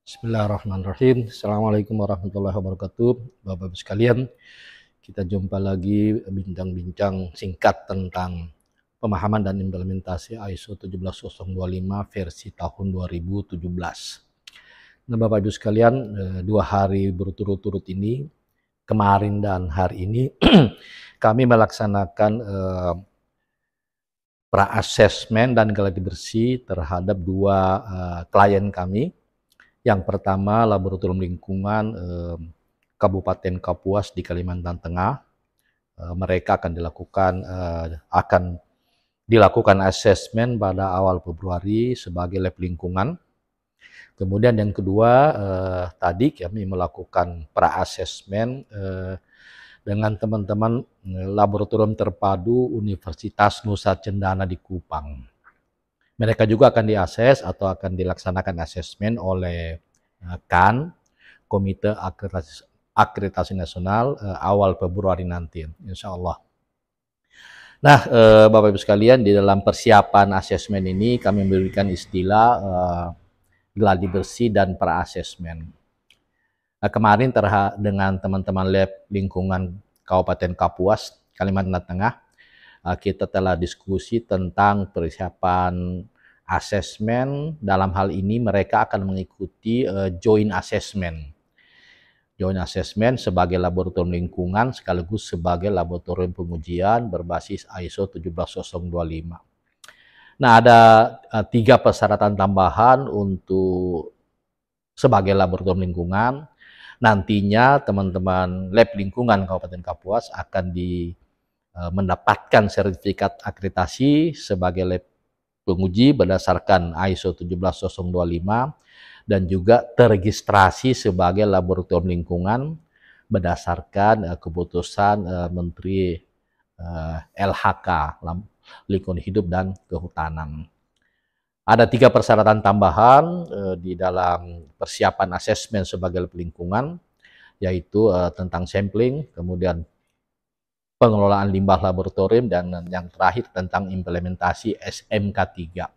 Bismillahirrahmanirrahim. Assalamualaikum warahmatullahi wabarakatuh. Bapak-Ibu sekalian, kita jumpa lagi bincang-bincang singkat tentang pemahaman dan implementasi ISO 17025 versi tahun 2017. Nah, Bapak-Ibu sekalian, 2 hari berturut-turut ini, kemarin dan hari ini, kami melaksanakan pra-assessment dan gladi bersih terhadap 2 klien kami. Yang pertama, Laboratorium Lingkungan Kabupaten Kapuas di Kalimantan Tengah. Mereka akan dilakukan asesmen pada awal Februari sebagai lab lingkungan. Kemudian yang kedua, tadi kami melakukan pra-assessment dengan teman-teman Laboratorium Terpadu Universitas Nusa Cendana di Kupang. Mereka juga akan diakses atau akan dilaksanakan asesmen oleh KAN, Komite Akreditasi Nasional, awal Februari nanti, insya Allah. Nah, Bapak-Ibu sekalian, di dalam persiapan asesmen ini kami memberikan istilah gladi bersih dan pra-asesmen. Nah, kemarin dengan teman-teman lab lingkungan Kabupaten Kapuas, Kalimantan Tengah, kita telah diskusi tentang persiapan asesmen. Dalam hal ini mereka akan mengikuti joint assessment. Joint assessment sebagai laboratorium lingkungan sekaligus sebagai laboratorium pengujian berbasis ISO 17025. Nah, ada 3 persyaratan tambahan untuk sebagai laboratorium lingkungan. Nantinya teman-teman lab lingkungan Kabupaten Kapuas akan mendapatkan sertifikat akreditasi sebagai lab penguji berdasarkan ISO 17025 dan juga terregistrasi sebagai laboratorium lingkungan berdasarkan keputusan Menteri LHK, Lingkungan Hidup dan Kehutanan. Ada 3 persyaratan tambahan di dalam persiapan asesmen sebagai lab lingkungan, yaitu tentang sampling, kemudian pengelolaan limbah laboratorium, dan yang terakhir tentang implementasi SMK 3.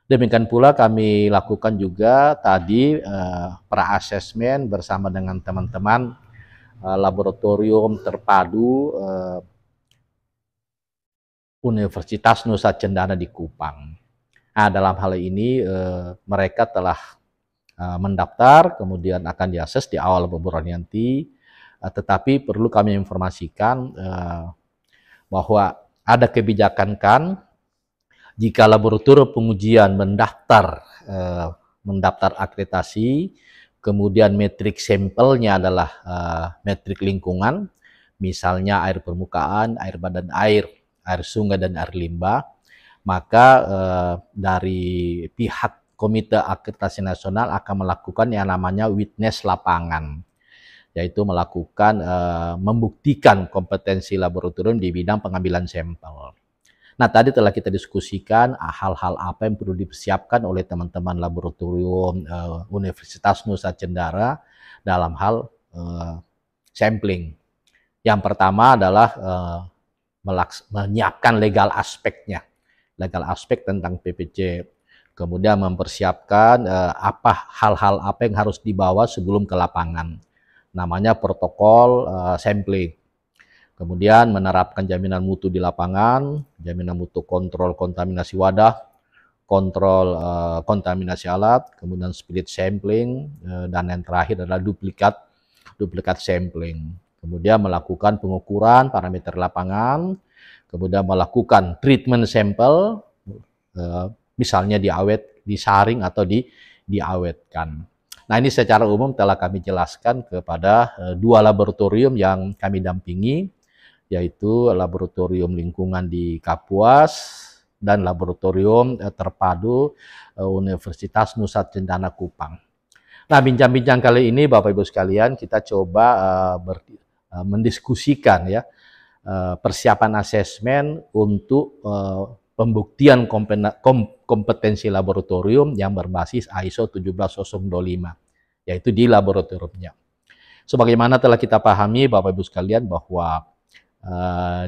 Demikian pula kami lakukan juga tadi pra-assessment bersama dengan teman-teman Laboratorium Terpadu Universitas Nusa Cendana di Kupang. Nah, dalam hal ini mereka telah mendaftar, kemudian akan diakses di awal Februari nanti. Tetapi perlu kami informasikan bahwa ada kebijakan KAN jika laboratorium pengujian mendaftar akreditasi, kemudian metrik sampelnya adalah metrik lingkungan, misalnya air permukaan, air badan air sungai dan air limbah, maka dari pihak Komite Akreditasi Nasional akan melakukan yang namanya witness lapangan, yaitu membuktikan kompetensi laboratorium di bidang pengambilan sampel. Nah, tadi telah kita diskusikan hal-hal apa yang perlu dipersiapkan oleh teman-teman laboratorium Universitas Nusa Cendana dalam hal sampling. Yang pertama adalah menyiapkan legal aspeknya, legal aspek tentang PPC. Kemudian mempersiapkan hal-hal apa yang harus dibawa sebelum ke lapangan, namanya protokol sampling. Kemudian menerapkan jaminan mutu di lapangan, jaminan mutu kontrol kontaminasi wadah, kontrol kontaminasi alat, kemudian split sampling, dan yang terakhir adalah duplikat sampling. Kemudian melakukan pengukuran parameter lapangan, kemudian melakukan treatment sampel, misalnya disaring atau diawetkan. Nah, ini secara umum telah kami jelaskan kepada 2 laboratorium yang kami dampingi, yaitu Laboratorium Lingkungan di Kapuas dan Laboratorium Terpadu Universitas Nusa Cendana Kupang. Nah, bincang-bincang kali ini Bapak-Ibu sekalian, kita coba mendiskusikan ya persiapan asesmen untuk pembuktian kompetensi laboratorium yang berbasis ISO 17025, yaitu di laboratoriumnya. Sebagaimana telah kita pahami Bapak-Ibu sekalian bahwa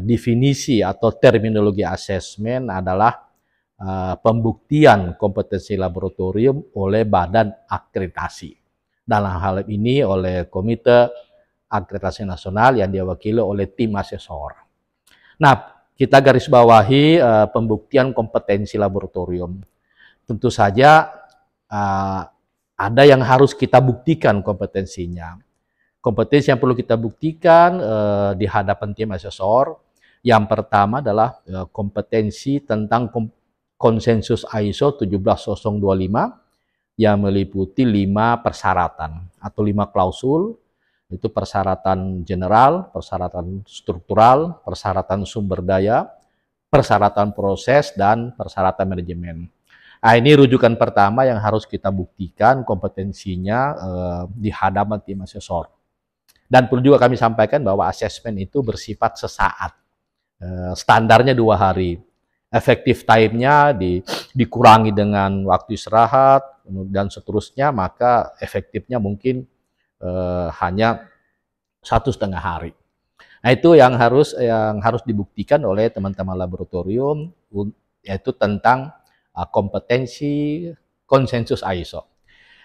definisi atau terminologi asesmen adalah pembuktian kompetensi laboratorium oleh badan akreditasi. Dalam hal ini oleh Komite Akreditasi Nasional yang diwakili oleh tim asesor. Nah, kita garis bawahi pembuktian kompetensi laboratorium. Tentu saja ada yang harus kita buktikan kompetensinya. Kompetensi yang perlu kita buktikan di hadapan tim asesor, yang pertama adalah kompetensi tentang konsensus ISO 17025 yang meliputi 5 persyaratan atau 5 klausul, itu persyaratan general, persyaratan struktural, persyaratan sumber daya, persyaratan proses, dan persyaratan manajemen. Nah, ini rujukan pertama yang harus kita buktikan kompetensinya di hadapan tim asesor. Dan perlu juga kami sampaikan bahwa asesmen itu bersifat sesaat, standarnya 2 hari. Efektif time-nya dikurangi dengan waktu istirahat dan seterusnya, maka efektifnya mungkin hanya 1,5 hari. Nah, itu yang harus dibuktikan oleh teman-teman laboratorium, yaitu tentang kompetensi konsensus ISO.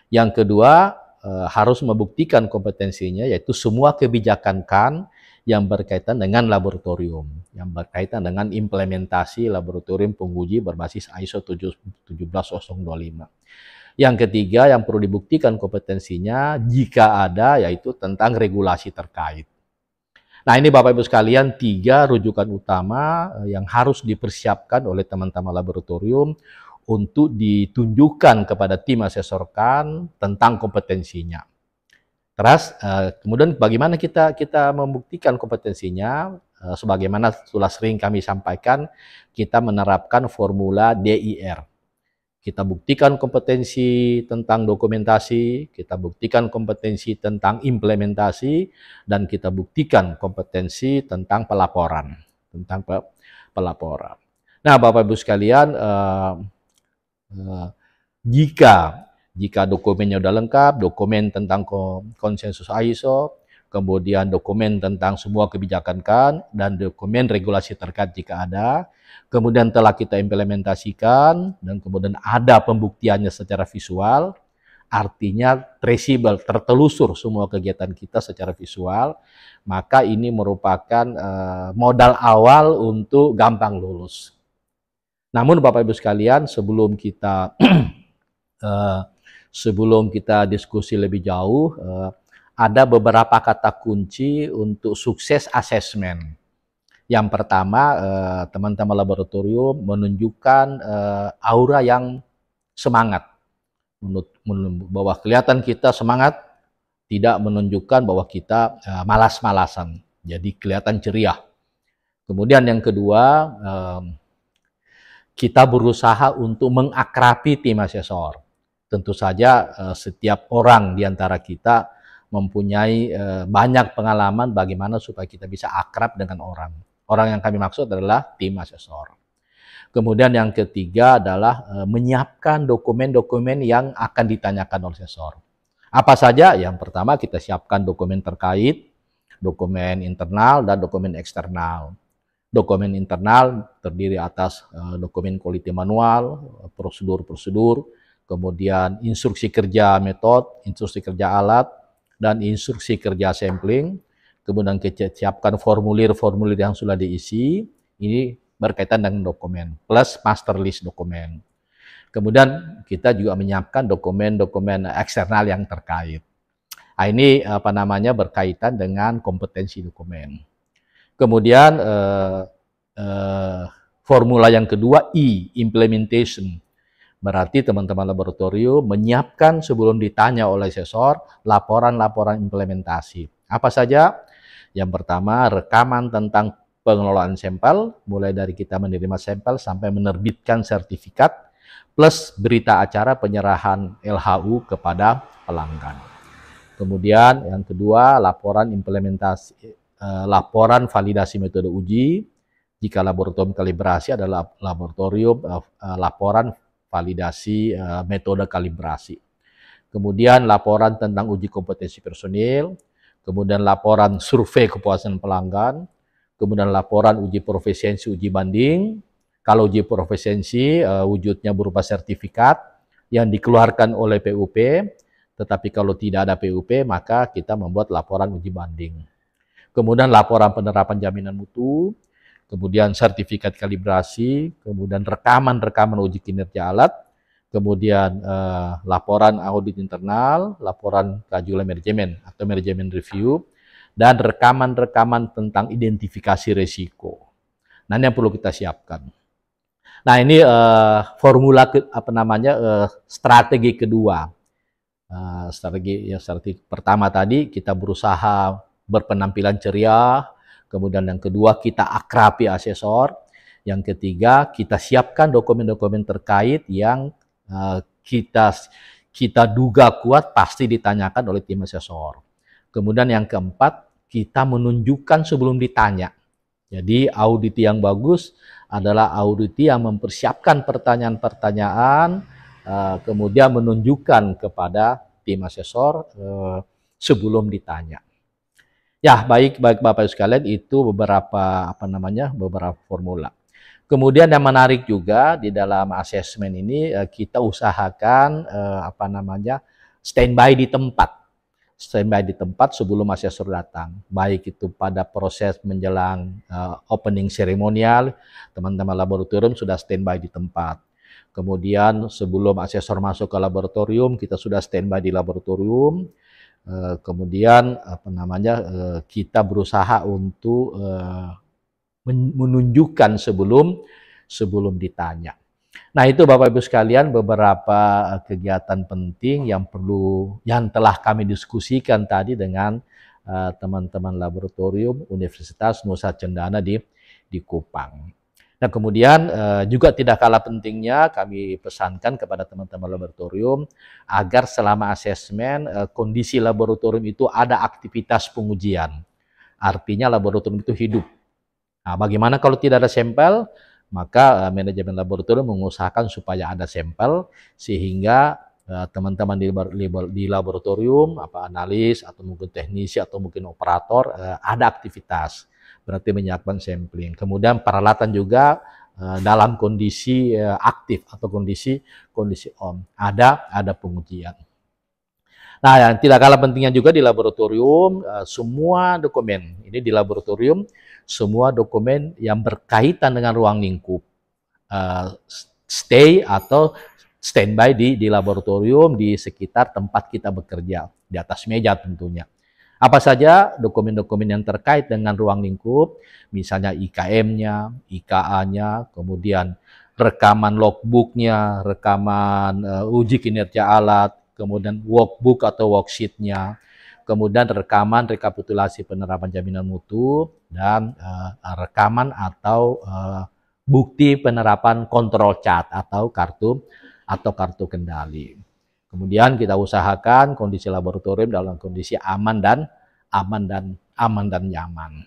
Yang kedua, harus membuktikan kompetensinya, yaitu semua kebijakan KAN yang berkaitan dengan laboratorium, yang berkaitan dengan implementasi laboratorium penguji berbasis ISO 17025. Yang ketiga yang perlu dibuktikan kompetensinya jika ada, yaitu tentang regulasi terkait. Nah, ini Bapak Ibu sekalian 3 rujukan utama yang harus dipersiapkan oleh teman-teman laboratorium untuk ditunjukkan kepada tim asesor KAN tentang kompetensinya. Terus kemudian bagaimana kita membuktikan kompetensinya? Sebagaimana sudah sering kami sampaikan, kita menerapkan formula DIR. Kita buktikan kompetensi tentang dokumentasi, kita buktikan kompetensi tentang implementasi, dan kita buktikan kompetensi tentang pelaporan. Nah, Bapak Ibu sekalian, jika dokumennya sudah lengkap, dokumen tentang konsensus ISO, kemudian dokumen tentang semua kebijakan KAN, dan dokumen regulasi terkait jika ada, kemudian telah kita implementasikan, dan kemudian ada pembuktiannya secara visual, artinya traceable, tertelusur semua kegiatan kita secara visual, maka ini merupakan modal awal untuk gampang lulus. Namun Bapak Ibu sekalian, sebelum kita diskusi lebih jauh, ada beberapa kata kunci untuk sukses asesmen. Yang pertama, teman-teman laboratorium menunjukkan aura yang semangat, bahwa kelihatan kita semangat, tidak menunjukkan bahwa kita malas-malasan, jadi kelihatan ceria. Kemudian yang kedua, kita berusaha untuk mengakrabi tim asesor. Tentu saja setiap orang di antara kita mempunyai banyak pengalaman bagaimana supaya kita bisa akrab dengan orang. Orang yang kami maksud adalah tim asesor. Kemudian yang ketiga adalah menyiapkan dokumen-dokumen yang akan ditanyakan oleh asesor. Apa saja? Yang pertama kita siapkan dokumen terkait, dokumen internal dan dokumen eksternal. Dokumen internal terdiri atas dokumen quality manual, prosedur-prosedur, kemudian instruksi kerja metode, instruksi kerja alat, dan instruksi kerja sampling. Kemudian kita siapkan formulir-formulir yang sudah diisi, ini berkaitan dengan dokumen, plus master list dokumen. Kemudian kita juga menyiapkan dokumen-dokumen eksternal yang terkait. Nah, ini berkaitan dengan kompetensi dokumen. Kemudian formula yang kedua implementation. Berarti teman-teman laboratorium menyiapkan sebelum ditanya oleh asesor laporan-laporan implementasi. Apa saja? Yang pertama, rekaman tentang pengelolaan sampel, mulai dari kita menerima sampel sampai menerbitkan sertifikat, plus berita acara penyerahan LHU kepada pelanggan. Kemudian yang kedua, laporan validasi metode uji. Jika laboratorium kalibrasi adalah laboratorium laporan validasi metode kalibrasi. Kemudian laporan tentang uji kompetensi personil, kemudian laporan survei kepuasan pelanggan, kemudian laporan uji profesiensi, uji banding, Kalau uji profesiensi wujudnya berupa sertifikat yang dikeluarkan oleh PUP, tetapi kalau tidak ada PUP maka kita membuat laporan uji banding. Kemudian laporan penerapan jaminan mutu, kemudian sertifikat kalibrasi, kemudian rekaman uji kinerja alat, kemudian laporan audit internal, laporan kajian manajemen atau manajemen review, dan rekaman tentang identifikasi risiko. Nah, ini yang perlu kita siapkan. Nah, ini formula strategi kedua. Strategi pertama tadi kita berusaha berpenampilan ceria, kemudian yang kedua kita akrabi asesor, yang ketiga kita siapkan dokumen-dokumen terkait yang kita duga kuat pasti ditanyakan oleh tim asesor. Kemudian yang keempat, kita menunjukkan sebelum ditanya. Jadi audit yang bagus adalah audit yang mempersiapkan pertanyaan-pertanyaan, kemudian menunjukkan kepada tim asesor sebelum ditanya. Ya, baik Bapak Ibu sekalian, itu beberapa beberapa formula. Kemudian yang menarik juga di dalam asesmen ini kita usahakan standby di tempat. Standby di tempat sebelum asesor datang. Baik itu pada proses menjelang opening seremonial, teman-teman laboratorium sudah standby di tempat. Kemudian sebelum asesor masuk ke laboratorium, kita sudah standby di laboratorium. Kemudian kita berusaha untuk menunjukkan sebelum ditanya. Nah, itu Bapak Ibu sekalian beberapa kegiatan penting yang telah kami diskusikan tadi dengan teman-teman laboratorium Universitas Nusa Cendana di Kupang. Nah, kemudian juga tidak kalah pentingnya kami pesankan kepada teman-teman laboratorium agar selama asesmen kondisi laboratorium itu ada aktivitas pengujian. Artinya laboratorium itu hidup. Nah, bagaimana kalau tidak ada sampel? Maka manajemen laboratorium mengusahakan supaya ada sampel sehingga teman-teman di laboratorium, analis atau mungkin teknisi atau mungkin operator ada aktivitas. Berarti menyiapkan sampling. Kemudian peralatan juga dalam kondisi aktif atau kondisi on. Ada pengujian. Nah, yang tidak kalah pentingnya juga di laboratorium, semua dokumen ini di laboratorium, semua dokumen yang berkaitan dengan ruang lingkup stay atau standby di laboratorium di sekitar tempat kita bekerja, di atas meja tentunya. Apa saja dokumen-dokumen yang terkait dengan ruang lingkup, misalnya IKM-nya, IKA-nya, kemudian rekaman logbook-nya, rekaman uji kinerja alat, kemudian workbook atau worksheet-nya, kemudian rekaman rekapitulasi penerapan jaminan mutu, dan rekaman atau bukti penerapan kontrol cat atau kartu kendali. Kemudian kita usahakan kondisi laboratorium dalam kondisi aman dan nyaman.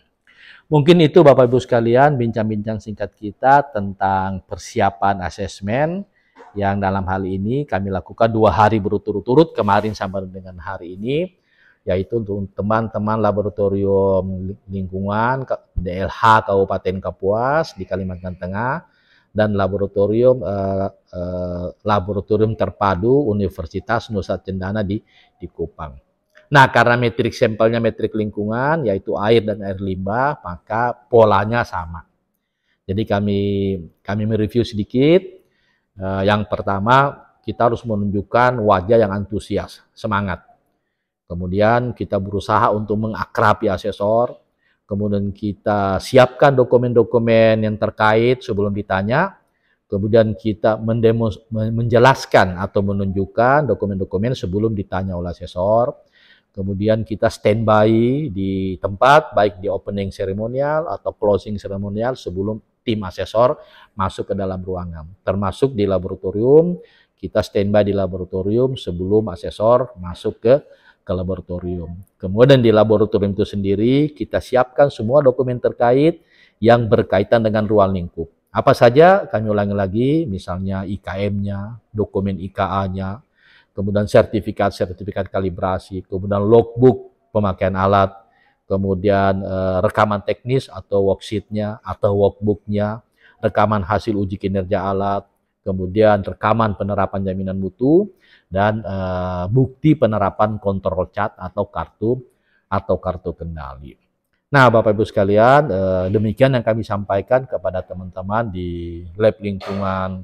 Mungkin itu Bapak Ibu sekalian bincang-bincang singkat kita tentang persiapan asesmen yang dalam hal ini kami lakukan 2 hari berturut-turut kemarin sampai dengan hari ini, yaitu untuk teman-teman laboratorium lingkungan DLH Kabupaten Kapuas di Kalimantan Tengah dan laboratorium terpadu Universitas Nusa Cendana di Kupang. Nah, karena metrik sampelnya metrik lingkungan, yaitu air dan air limbah, maka polanya sama. Jadi kami mereview sedikit. Yang pertama, kita harus menunjukkan wajah yang antusias, semangat. Kemudian kita berusaha untuk mengakrabi asesor. Kemudian kita siapkan dokumen-dokumen yang terkait sebelum ditanya. Kemudian kita menjelaskan atau menunjukkan dokumen-dokumen sebelum ditanya oleh asesor. Kemudian kita standby di tempat, baik di opening seremonial atau closing seremonial sebelum tim asesor masuk ke dalam ruangan. Termasuk di laboratorium, kita standby di laboratorium sebelum asesor masuk ke laboratorium. Kemudian di laboratorium itu sendiri kita siapkan semua dokumen terkait yang berkaitan dengan ruang lingkup. Apa saja? Kami ulangi lagi, misalnya IKM-nya, dokumen IKA-nya, kemudian sertifikat kalibrasi, kemudian logbook pemakaian alat, kemudian rekaman teknis atau worksheet-nya atau workbook-nya, rekaman hasil uji kinerja alat, kemudian rekaman penerapan jaminan mutu, dan bukti penerapan kontrol cat atau kartu kendali. Nah, Bapak Ibu sekalian, demikian yang kami sampaikan kepada teman-teman di Lab Lingkungan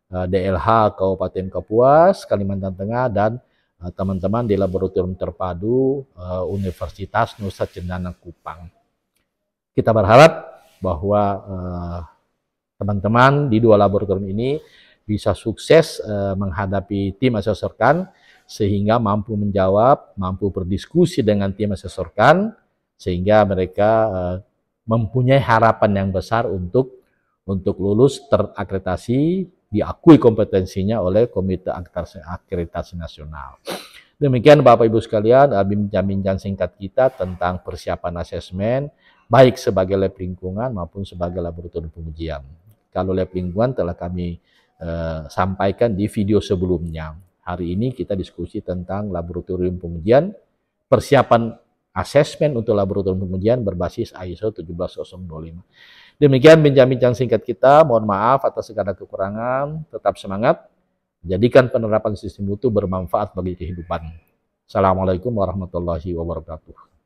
DLH Kabupaten Kapuas, Kalimantan Tengah, dan teman-teman di Laboratorium Terpadu Universitas Nusa Cendana Kupang. Kita berharap bahwa teman-teman di dua laboratorium ini bisa sukses menghadapi tim asesorkan, sehingga mampu menjawab, mampu berdiskusi dengan tim asesorkan, sehingga mereka mempunyai harapan yang besar untuk lulus terakreditasi, diakui kompetensinya oleh Komite Akreditasi Nasional. Demikian Bapak Ibu sekalian, bincang-bincang singkat kita tentang persiapan asesmen, baik sebagai lab lingkungan maupun sebagai laboratorium pengujian. Kalau lab lingkungan telah kami sampaikan di video sebelumnya. Hari ini kita diskusi tentang laboratorium pengujian, persiapan asesmen untuk laboratorium pengujian berbasis ISO 17025. Demikian bincang-bincang singkat kita. Mohon maaf atas segala kekurangan. Tetap semangat. Jadikan penerapan sistem mutu bermanfaat bagi kehidupan. Assalamualaikum warahmatullahi wabarakatuh.